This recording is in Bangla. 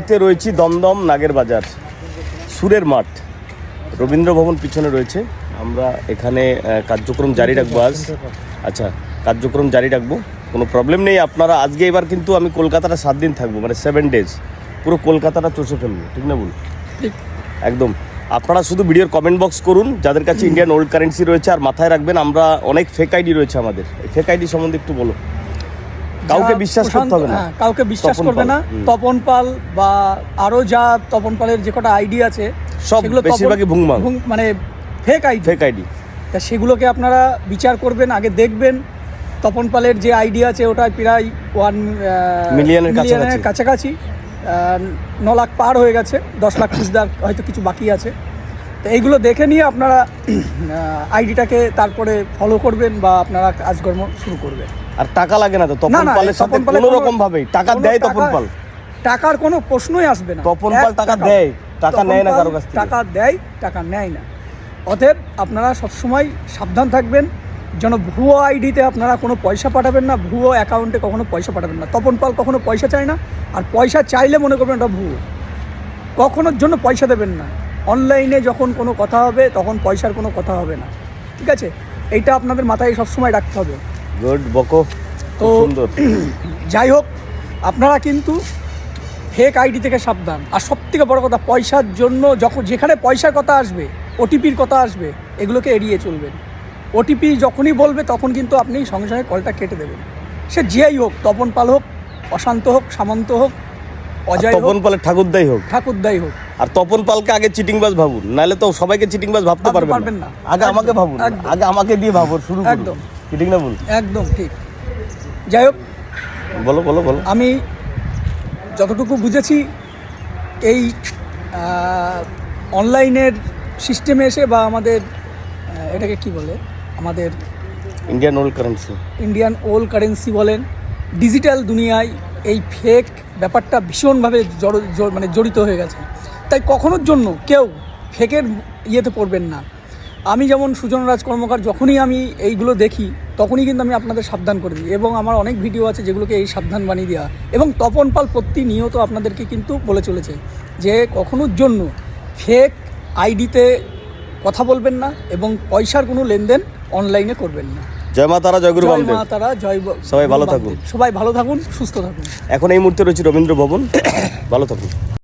মুহূর্তে রয়েছি দমদম নাগের বাজার, সুরের মাঠ, রবীন্দ্র ভবন পিছনে রয়েছে। আমরা এখানে কার্যক্রম জারি রাখবো আজ। আচ্ছা, কার্যক্রম জারি রাখবো, কোনো প্রবলেম নেই। আপনারা আজকে এবার কিন্তু আমি কলকাতাটা 7 দিন থাকবো, মানে 7 ডেজ, পুরো কলকাতাটা চষে ফেলবো, ঠিক না বলুন? একদম। আপনারা শুধু ভিডিওর কমেন্ট বক্স করুন যাদের কাছে ইন্ডিয়ান ওল্ড কারেন্সি রয়েছে, আর মাথায় রাখবেন আমরা অনেক ফেক আইডি রয়েছে আমাদের। ফেক আইডি সম্বন্ধে একটু বলো। কাউকে বিশ্বাস করতে হবে না, কাউকে বিশ্বাস করবে না। তপন পাল বা আরো যা তপন পালের যে কটা আইডি আছে সব বেশিরভাগই ভুংমাং, মানে ফেক আইডি। তা সেগুলোকে আপনারা বিচার করবেন, আগে দেখবেন। তপন পালের যে আইডি আছে ওটা প্রায় 1 মিলিয়নের কাছাকাছি, 9 লাখ পার হয়ে গেছে, 10 লাখ খুচদার হয়তো কিছু বাকি আছে। তো এইগুলো দেখে নিয়ে আপনারা আইডিটাকে তারপরে ফলো করবেন বা আপনারা কাজকর্ম শুরু করবেন। আর টাকা লাগে না তো তপন পালের সাথে কোনো রকম ভাবে? টাকা দেয় তপন পাল? টাকার কোনো প্রশ্নই আসবে না। তপন পাল টাকা দেয়, টাকা নেয় না কারো কাছ থেকে। টাকা দেয়, টাকা নেয় না। অতএব আপনারা সবসময় সাবধান থাকবেন যেন ভুয়ো আইডিতে আপনারা কোনো পয়সা পাঠাবেন না, ভুয়ো অ্যাকাউন্টে কখনো পয়সা পাঠাবেন না। তপন পাল কখনো পয়সা চায় না, আর পয়সা চাইলে মনে করবেন এটা ভুয়ো। কখনোর জন্য পয়সা দেবেন না। অনলাইনে যখন কোনো কথা হবে তখন পয়সার কোনো কথা হবে না, ঠিক আছে? এইটা আপনাদের মাথায় সবসময় রাখতে হবে। গুড বকো, তো সুন্দর। যাই হোক, আপনারা কিন্তু ফেক আইডি থেকে সাবধান। আর সবথেকে বড় কথা, পয়সার জন্য যখন যেখানে পয়সার কথা আসবে, ওটিপির কথা আসবে, এগুলোকে এড়িয়ে চলবেন। ওটিপি যখনই বলবে তখন কিন্তু আপনি সঙ্গে সঙ্গে কলটা কেটে দেবেন। সে যেই হোক, তপন পাল হোক, অশান্ত হোক, সামন্ত হোক, অজয় হোক, তপন পালের ঠাকুরদাই হোক। আর তপন পালকে আগে চিটিংবাজ ভাবুন, নাহলে তো সবাইকে চিটিংবাজ ভাবতে পারবেন না। আগে আমাকে ভাবুন, আগে আমাকে দিয়ে ভাবুন, শুরু করুন। একদম ঠিক না বল? একদম ঠিক। যাই হোক, বলো। আমি যতটুকু বুঝেছি, এই অনলাইনের সিস্টেমে এসে বা আমাদের এটাকে কি বলে, আমাদের ইন্ডিয়ান ওল্ড কারেন্সি বলেন, ডিজিটাল দুনিয়ায় এই ফেক ব্যাপারটা ভীষণভাবে মানে জড়িত হয়ে গেছে। তাই কখনোর জন্য কেউ ফেকের ইয়েতে পড়বেন না। আমি যেমন সুজন রাজ কর্মকার, যখনই আমি এইগুলো দেখি তখনই কিন্তু আমি আপনাদের সাবধান করে দিই, এবং আমার অনেক ভিডিও আছে যেগুলোকে এই সাবধান বানিয়ে দেওয়া। এবং তপন পাল প্রতিনিয়ত আপনাদেরকে কিন্তু বলে চলেছে যে কখনোর জন্য ফেক আইডিতে কথা বলবেন না এবং পয়সার কোনো লেনদেন অনলাইনে করবেন না। জয় মা তারা, জয় গুরু বামদেব। জয় মা তারা, সবাই ভালো থাকুন, সুস্থ থাকুন। এখন এই মুহূর্তে রয়েছে রবীন্দ্র ভবন। ভালো থাকুন।